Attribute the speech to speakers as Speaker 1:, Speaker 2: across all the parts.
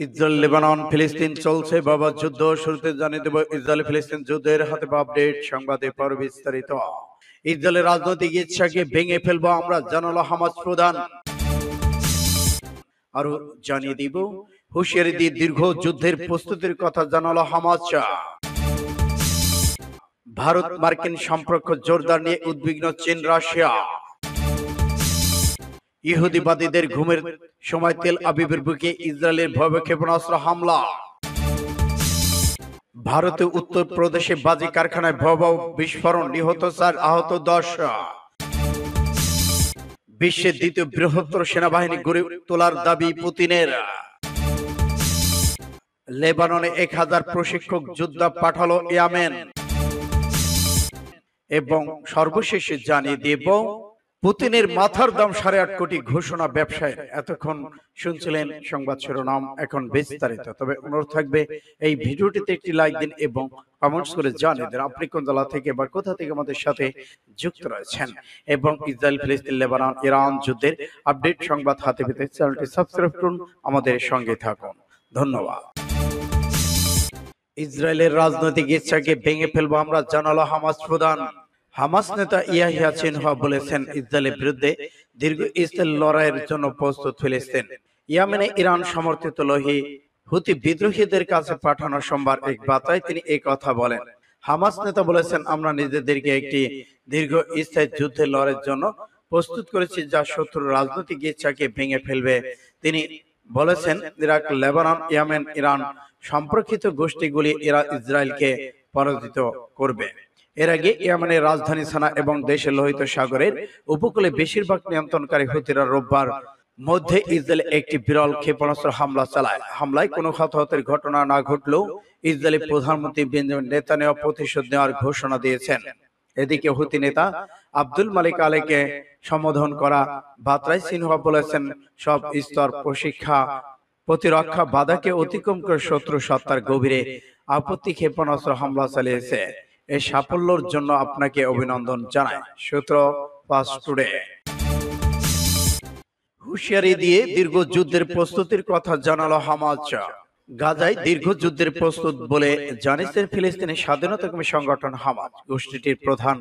Speaker 1: Israel Lebanon ফিলিস্তিন চলছে বাবা যুদ্ধ। শুরুতে জানিয়ে দেব ইসরায়েল ফিলিস্তিন যুদ্ধের হাতে আপডেট সংবাদে পর বিস্তারিত। ইসরায়েলের রাজনৈতিক ইচ্ছাকে ভেঙে ফেলবো আমরা, জানালো হামাস প্রধান। আরো জানিয়ে দিব হুঁশিয়ারি দিয়ে দীর্ঘ যুদ্ধের প্রস্তুতির কথা জানালো হামাস। ভারত মার্কিন সম্পর্ক জোরদার নিয়ে উদ্বিগ্ন চীন রাশিয়া। ইহুদিবাদীদের ঘুমের সময় তেল আবিবের বুকে ইসরায়েলের ভয়াবহ ক্ষেপণাস্ত্র হামলা। ভারতে উত্তর প্রদেশে বাজি কারখানায় ভয়াবহ বিস্ফোরণ, নিহত 4, আহত 10। বিশ্বের দ্বিতীয় বৃহত্তর সেনাবাহিনী গড়ে তোলার দাবি পুতিনের। লেবাননে 1000 প্রশিক্ষক যোদ্ধা পাঠালো ইয়েমেন। এবং সর্বশেষে জানিয়ে দেব পুতিনের মাথার দাম 8.5 কোটি ঘোষণা ব্যবসায়ের। এতক্ষণ শুনছিলেন সংবাদ শিরোনাম, এখন বিস্তারিত। তবে অনুরোধ থাকবে এই ভিডিওটিতে একটি লাইক দিন এবং কমেন্টস করে জানিয়ে দিন আপনি কোন জেলা থেকে বা কোথা থেকে আমাদের সাথে যুক্ত রয়েছেন। এবং ইসরায়েল ফিলিস্তিন লেবানন ইরান যুদ্ধের আপডেট সংবাদ হাতে পেতে চ্যানেলটি সাবস্ক্রাইব করুন, আমাদের সঙ্গে থাকুন। ধন্যবাদ। ইসরায়েলের রাজনৈতিক ইচ্ছাকে ভেঙে ফেলবো আমরা, জানালো হামাস প্রধান। হামাস নেতা ইয়াহিয়া সিনওয়ার বলেছেন ইসরায়েলের বিরুদ্ধে দীর্ঘস্থায়ী লড়াইয়ের জন্য প্রস্তুত ফিলিস্তিন। ইয়েমেনে ইরান সমর্থিত হুতি বিদ্রোহীদের কাছে পাঠানো সোমবার এক বার্তায় তিনি এই কথা বলেন। হামাস নেতা বলেছেন, আমরা নিজেদেরকে একটি দীর্ঘস্থায়ী যুদ্ধের লড়াইয়ের জন্য প্রস্তুত করেছি যা শত্রুর রাজনৈতিক ইচ্ছাকে ভেঙে ফেলবে। তিনি বলেছেন, ইরাক, লেবানন, ইয়েমেন, ইরান সম্পর্কিত গোষ্ঠীগুলি ইসরায়েলকে পরাজিত করবে। এর আগে ইয়েমেনের রাজধানী সানা এবং দেশের লোহিত সাগরের উপকূলে বেশিরভাগ নিয়ন্ত্রণকারী হুতিরা রোববার মধ্যে ইসরায়েলে একটি বিরল ক্ষেপণাস্ত্র হামলা চালায়। হামলায় কোনো হতাহতের ঘটনা না ঘটলেও ইসরায়েলি প্রধানমন্ত্রী বেঞ্জামিন নেতানিয়াহু প্রতিশোধ নেওয়ার ঘোষণা দিয়েছেন। এদিকে হুতি নেতা আব্দুল মালিক আলীকে সম্বোধন করা বার্তায় সিনওয়ার বলেছেন, সব স্তর প্রতিরক্ষা বাধাকে অতিক্রম করে শত্রু সত্তার গভীরে আপত্তি ক্ষেপণাস্ত্র হামলা চালিয়েছে। এই সাফল্যের জন্য আপনাকে অভিনন্দন জানাই, সূত্র ফাস্ট টুডে। হুঁশিয়ারি দিয়ে দীর্ঘ যুদ্ধের প্রস্তুতির কথা জানালো হামাস। গাজায় দীর্ঘ যুদ্ধের প্রস্তুত বলে জানিয়েছেন ফিলিস্তিনের স্বাধীনতাকামী সংগঠন হামাস। গোষ্ঠীটির প্রধান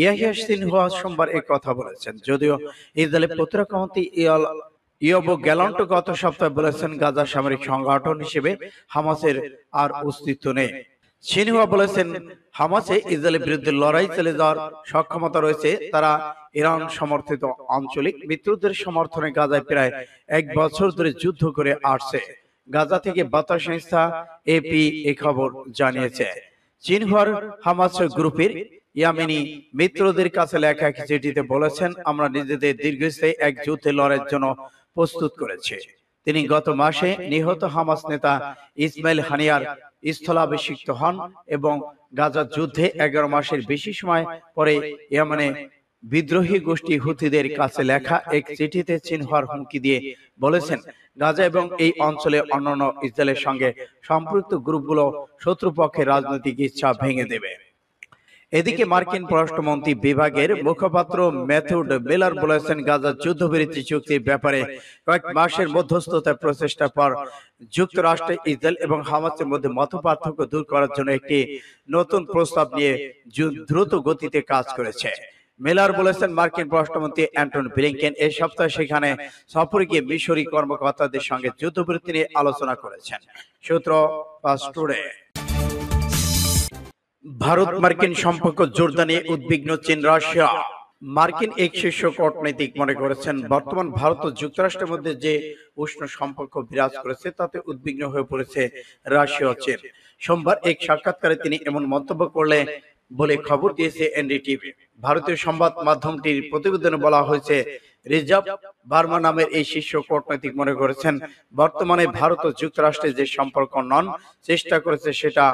Speaker 1: ইয়াহিয়া সিনওয়ার সোমবার এই কথা বলেছেন। যদিও ইসরায়েলের প্রতিরক্ষা মন্ত্রী ইয়োব গ্যালান্ট গত সপ্তাহে বলেছেন, গাজা সামরিক সংগঠন হিসেবে হামাসের আর অস্তিত্ব নেই। সিনওয়ার বলেছেন, হামাসে ইসরায়েলের বিরুদ্ধে লড়াই চালিয়ে যাওয়ার সক্ষমতা রয়েছে। তারা ইরান সমর্থিত আঞ্চলিক মিত্রদের সমর্থনে গাজায় প্রায় 1 বছর ধরে যুদ্ধ করে আসছে। গাজা থেকে বার্তা সংস্থা এপি এই খবর জানিয়েছে। সিনওয়ার হামাস গ্রুপের ইয়েমেনি মিত্রদের কাছে লেখা এক চিঠিতে বলেছেন, আমরা নিজেদের দীর্ঘস্থায়ী এক যুদ্ধে লড়াইয়ের জন্য প্রস্তুত করেছি। তিনি গত মাসে নিহত হামাস নেতা ইসমাইল হানিয়ার স্থলাভিষিক্ত হন এবং গাজা যুদ্ধে 11 মাসের বেশি সময় পরে ইয়েমেনে বিদ্রোহী গোষ্ঠী হুতিদের কাছে লেখা এক চিঠিতে সিনওয়ার হুমকি দিয়ে বলেছেন, গাজা এবং এই অঞ্চলে অন্যান্য ইসরায়েলের সঙ্গে সম্পৃক্ত গ্রুপগুলো শত্রুপক্ষের রাজনৈতিক ইচ্ছা ভেঙে দেবে। এদিকে মার্কিন পররাষ্ট্রমন্ত্রী বিভাগের মুখপাত্র ম্যাথিউ মিলার বলেছেন, গাজা যুদ্ধবিরতি চুক্তির ব্যাপারে কয়েক মাসের মধ্যস্থতার প্রচেষ্টার পর যুক্তরাষ্ট্র ইসরায়েল এবং হামাসের মধ্যে মতপার্থক্য দূর করার জন্য একটি নতুন প্রস্তাব নিয়ে দ্রুত গতিতে কাজ করেছে। মিলার বলেছেন, মার্কিন পররাষ্ট্রমন্ত্রী অ্যান্টনি ব্লিংকেন এই সপ্তাহে সেখানে সফরে গিয়ে মিশরি কর্মকর্তাদের সঙ্গে যুদ্ধবিরতি নিয়ে আলোচনা করেছেন, সূত্র ফাস্ট টুডে। ভারত মার্কিন সম্পর্ক জোরদার নিয়ে উদ্বিগ্ন চীন রাশিয়া। মার্কিন এক শীর্ষ কূটনীতিক মনে করেছেন, বর্তমান ভারত ও যুক্তরাষ্ট্রের মধ্যে যে উষ্ণ সম্পর্ক বিরাজ করেছে তাতে উদ্বিগ্ন হয়ে পড়েছে রাশিয়া ও চীন। সোমবার এক সাক্ষাৎকারে তিনি এমন মন্তব্য করলে বলে খবর দিয়েছে এনডিটিভি। ভারতীয় সংবাদ মাধ্যমটির প্রতিবেদনে বলা হয়েছে, রিজার্ভ বার্মা নামের এই শীর্ষ কূটনীতিক মনে করেছেন, বর্তমানে ভারত ও যুক্তরাষ্ট্রের যে সম্পর্ক চেষ্টা করেছে সেটা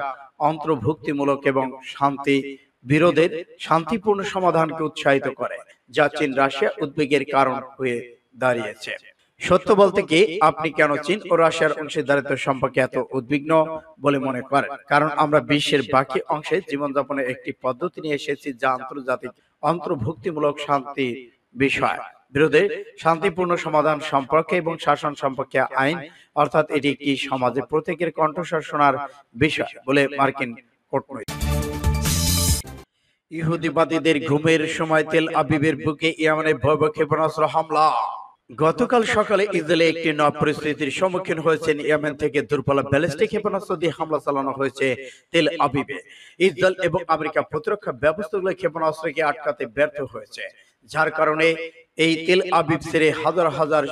Speaker 1: অন্তর্ভুক্তিমূলক এবং শান্তি বিরোধের শান্তিপূর্ণ সমাধানকে উৎসাহিত করে, যা চীন রাশিয়া উদ্বেগের কারণ হয়ে দাঁড়িয়েছে। সত্য বলতে কি, আপনি কেন চীন ও রাশিয়ার অংশীদারিত্ব সম্পর্কে এত উদ্বিগ্ন বলে মনে করেন? কারণ আমরা বিশ্বের বাকি অংশে জীবনযাপনের একটি পদ্ধতি নিয়ে এসেছি যা আন্তর্জাতিক অন্তর্ভুক্তিমূলক শান্তি বিষয়। বিরোধে শান্তিপূর্ণ সমাধান সম্পর্কে এবং শাসন সম্পর্কে আইন, অর্থাৎ এটি একটি সমাজে প্রত্যেকের কণ্ঠস্বর শোনার বিষয় বলে মার্কিন কূটনৈতিক। ইহুদিবাদীদের ঘুমের সময় তেল আবিবের বুকে ইয়েমেনের ভয়াবহ ক্ষেপণাস্ত্র হামলা। গতকাল সকালে ইসরায়েলে একটি নয়া পরিস্থিতির সম্মুখীন হয়েছেন। ইয়েমেন থেকে দূরপাল্লা ব্যালিস্টিক ক্ষেপণাস্ত্র দিয়ে হামলা চালানো হয়েছে তেল আবিবে। ইসরায়েল এবং আমেরিকা প্রতিরক্ষা ব্যবস্থাগুলো ক্ষেপণাস্ত্রকে আটকাতে ব্যর্থ হয়েছে, যার কারণে এই তেল আবিব ছেড়ে হাজার হাজার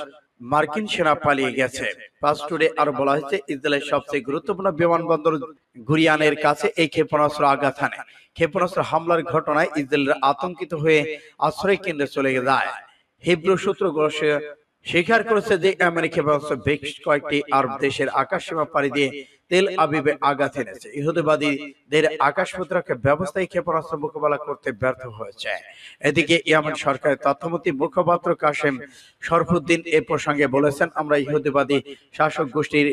Speaker 1: মার্কিন সেনা পালিয়ে গেছে। পাস্টুরে আরো বলা হয়েছে, ইসরায়েলের সবচেয়ে গুরুত্বপূর্ণ বিমানবন্দর গুরিয়ানের কাছে এই ক্ষেপণাস্ত্র আঘাত হানে। ক্ষেপণাস্ত্র হামলার ঘটনায় ইসরায়েলের আতঙ্কিত হয়ে আশ্রয় কেন্দ্রে চলে যায়। হিব্রু সূত্রগুলো স্বীকার করেছে যে ইয়েমেনি ক্ষেপণাস্ত্র বেশ কয়েকটি আরব দেশের আকাশসীমা পাড়ি দিয়ে তেল আবিবে আঘাত এনেছে। ইহুদিবাদীদের আকাশ প্রতিরক্ষা ব্যবস্থায় ক্ষেপণাস্ত্র মোকাবেলা করতে ব্যর্থ হয়েছে। এদিকে ইয়েমেন সরকারের তথ্যমন্ত্রী মুখপাত্র কাসেম শরফুদ্দিন এ প্রসঙ্গে বলেছেন, আমরা ইহুদিবাদী শাসক গোষ্ঠীর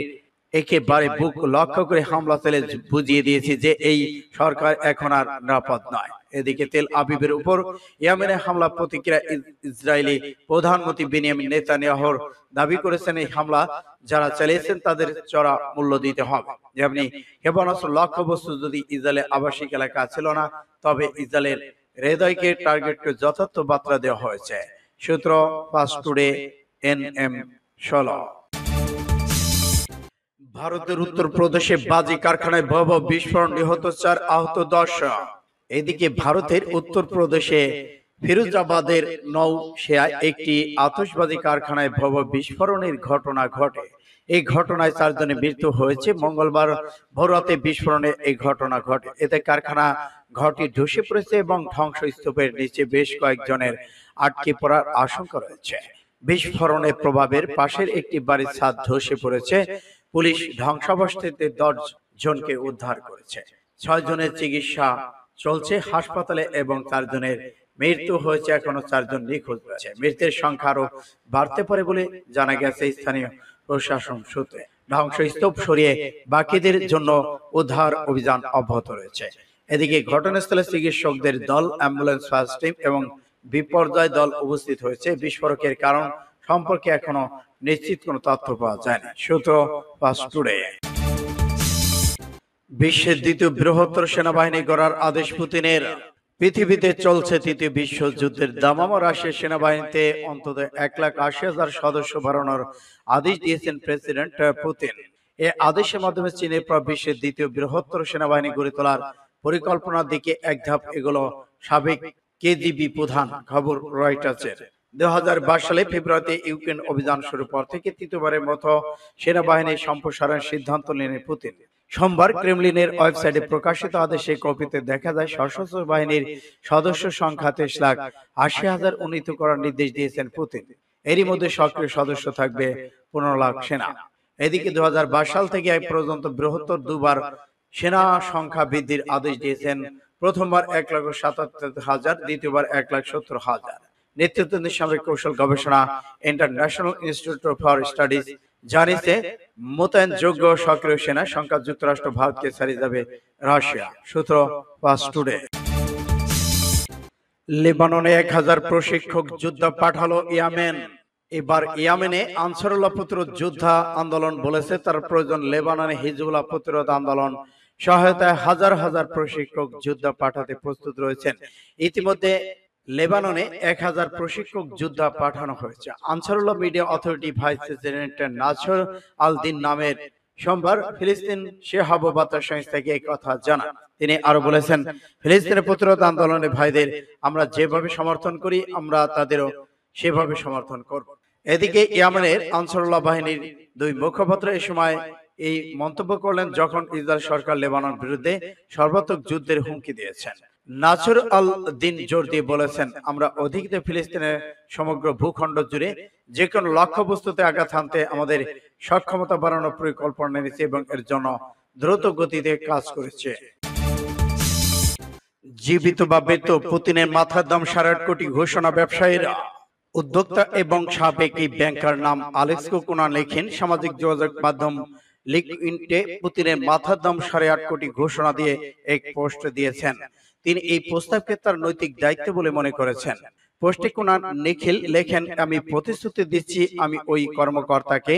Speaker 1: একেবারে বুক লক্ষ্য করে হামলা চালিয়ে বুঝিয়ে দিয়েছি যে এই সরকার এখন আর নিরাপদ নয়। এদিকে তেল আবিবের উপর ইয়েমেনে হামলা প্রতিক্রিয়া ইসরায়েলি প্রধানমন্ত্রী বেনিয়ামিন নেতানিয়াহুর দাবি করেছেন, এই হামলা যারা চালিয়েছেন তাদের চড়া মূল্য দিতে হবে। যেমনি ক্ষেপণাস্ত্র লক্ষ্যবস্তু যদি ইসরায়েলের আবাসিক এলাকা ছিল না, তবে ইসরায়েলের হৃদয়কে টার্গেটকে যথার্থ বার্তা দেওয়া হয়েছে। সূত্র ফাস্ট টুডে NM 16। ভারতের উত্তরপ্রদেশে বাজি কারখানায় ভয়াবহ বিস্ফোরণ, নিহত 4, আহত 10। এদিকে ভারতের উত্তরপ্রদেশে ফিরোজাবাদের নওশেয়ায় একটি আতশবাজি কারখানায় ভয়াবহ বিস্ফোরণের ঘটনা ঘটে। এই ঘটনায় 4 জনের মৃত্যু হয়েছে। মঙ্গলবার ভোররাতে বিস্ফোরণে এই ঘটনা ঘটে। এতে কারখানা ঘরটি ধসে পড়েছে এবং ধ্বংসস্তূপের নিচে বেশ কয়েকজনের আটকে পড়ার আশঙ্কা রয়েছে। বিস্ফোরণের প্রভাবের পাশের একটি বাড়ির ছাদ ধসে পড়েছে। পুলিশ ধ্বংসাবশেষে 10 জনকে উদ্ধার করেছে। 6 জনের চিকিৎসা চলছে হাসপাতালে এবং 4 জনের মৃত্যু হয়েছে। এখনো 4 জন নিখোঁজ রয়েছে। মৃতের সংখ্যা আরো বাড়তে পারে বলে জানা গেছে স্থানীয় প্রশাসন সূত্রে। ধ্বংসস্তূপ সরিয়ে বাকিদের জন্য উদ্ধার অভিযান অব্যাহত রয়েছে। এদিকে ঘটনাস্থলে চিকিৎসকদের দল, অ্যাম্বুলেন্স, ফায়ার টিম এবং বিপর্যয় দল উপস্থিত হয়েছে। বিস্ফোরকের কারণ সম্পর্কে এখনো নিশ্চিত কোনো তথ্য পাওয়া যায়নি। সূত্র ফাস্ট টুডে। বিশ্বের দ্বিতীয় বৃহত্তর সেনাবাহিনী গড়ার আদেশ পুতিনের। পৃথিবীতে চলছে তৃতীয় বিশ্বযুদ্ধের দামামা। রাশিয়ার সেনাবাহিনীতে অন্তত 1,80,000 সদস্য বাড়ানোর আদেশ দিয়েছেন প্রেসিডেন্ট পুতিন। এই আদেশের মাধ্যমে চীনের পর বিশ্বের দ্বিতীয় বৃহত্তর সেনাবাহিনী গড়ে তোলার পরিকল্পনার দিকে এক ধাপ এগোলো সাবেক KGB প্রধান। খবর রয়টার্সের। 2022 সালে ফেব্রুয়ারিতে ইউক্রেন অভিযান শুরুর পর থেকে তৃতীয়বারের মতো সেনাবাহিনীর সম্প্রসারণের সিদ্ধান্ত নেন পুতিন। সোমবার ক্রেমলিনের ওয়েবসাইটে প্রকাশিত আদেশে কপিতে দেখা যায়, সশস্ত্র বাহিনীর সদস্য সংখ্যা 23,80,000 উন্নীত করার নির্দেশ দিয়েছেন পুতিন। এরই মধ্যে সক্রিয় সদস্য থাকবে 15 লাখ সেনা। এদিকে 2022 সাল থেকে এক পর্যন্ত বৃহত্তর দুবার সেনা সংখ্যা বৃদ্ধির আদেশ দিয়েছেন। প্রথমবার 1,77,000, দ্বিতীয়বার 1,70,000। নেতৃত্বাধীন সামরিক কৌশল গবেষণা ইন্টারন্যাশনাল ইনস্টিটিউট ফর স্টাডিজ জানিয়েছে, মোতায়েন যোগ্য সক্রিয় সেনা সংখ্যা যুক্তরাষ্ট্র, ভারতকে ছাড়িয়ে যাবে রাশিয়া। সূত্র ফাস্ট টুডে। লেবাননে 1000 প্রশিক্ষক যোদ্ধা পাঠালো ইয়েমেন। এবার ইয়েমেনে আনসারুল্লাহ প্রতিরোধ যোদ্ধা আন্দোলন বলেছে তার প্রয়োজন। লেবাননে হিজবুল্লাহ প্রতিরোধ আন্দোলন সহায়তায় হাজার হাজার প্রশিক্ষক যোদ্ধা পাঠাতে প্রস্তুত রয়েছেন। ইতিমধ্যে লেবাননে 1000 প্রশিক্ষক যোদ্ধা পাঠানো হয়েছে। Ansarullah media authority vice president Nasr al Din নামের সোমবার ফিলিস্তিন শেহাব বার্তা সংস্থাকে এই কথা জানান। তিনি আরো বলেছেন, ফিলিস্তিনের প্রতিরোধ আন্দোলনের ভাইদের আমরা যেভাবে সমর্থন করি, আমরা তাদেরও সেভাবে সমর্থন করব। এদিকে ইয়েমেনের আনসারুল্লাহ বাহিনীর 2 মুখপাত্র এ সময় এই মন্তব্য করলেন যখন ইসরায়েল সরকার লেবাননের বিরুদ্ধে সর্বাত্মক যুদ্ধের হুমকি দিয়েছেন। নাসর আল দিন জোর দিয়ে বলেছেন, আমরা অধিকৃত ফিলিস্তিনের সমগ্র ভূখণ্ড জুড়ে যে কোনো লক্ষ্যবস্তুতে আঘাত হানতে আমাদের সক্ষমতা বাড়ানোর পরিকল্পনা নিয়েছে এবং এর জন্য দ্রুত গতিতে কাজ করেছে। জীবিত বা মৃত, পুতিনের মাথার দাম 8.5 কোটি ঘোষণা। ব্যবসায়ীরা, উদ্যোক্তা এবং সাবেক এই ব্যাংকার নাম আলেক্স কোকোনা লেখেন সামাজিক যোগাযোগ মাধ্যম লিঙ্কডইনে পুতিনের মাথার দাম 8.5 কোটি ঘোষণা দিয়ে এক পোস্ট দিয়েছেন। তিনি এই প্রস্তাবকে তার নৈতিক দায়িত্ব বলে মনে করেছেন। পোস্টে কুনাল নিখিল লেখেন, আমি প্রতিশ্রুতি দিচ্ছি আমি ওই কর্মকর্তাকে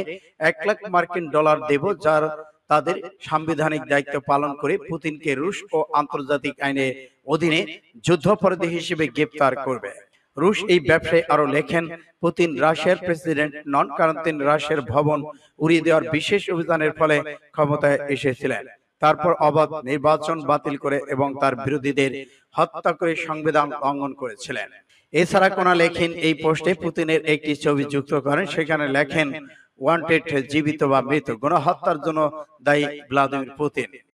Speaker 1: $1 লাখ দেব যার তাদের সাংবিধানিক দায়িত্ব পালন করে পুতিনকে রুশ ও আন্তর্জাতিক আইনের অধীনে যুদ্ধাপরাধী হিসেবে গ্রেপ্তার করবে। রুশ এই ব্যবসায়ী আরো লেখেন, পুতিন রাশিয়ার প্রেসিডেন্ট নন, কারণ তিনি রাশিয়ার ভবন উড়িয়ে দেওয়ার বিশেষ অভিযানের ফলে ক্ষমতায় এসেছিলেন। তারপর অবাধ নির্বাচন বাতিল করে এবং তার বিরোধীদের হত্যা করে সংবিধান লঙ্ঘন করেছিলেন। এছাড়া কোনা লেখেন এই পোস্টে পুতিনের একটি ছবি যুক্ত করেন, সেখানে লেখেন, ওয়ান্টেড, জীবিত বা মৃত, গণহত্যার জন্য দায়ী ভ্লাদিমির পুতিন।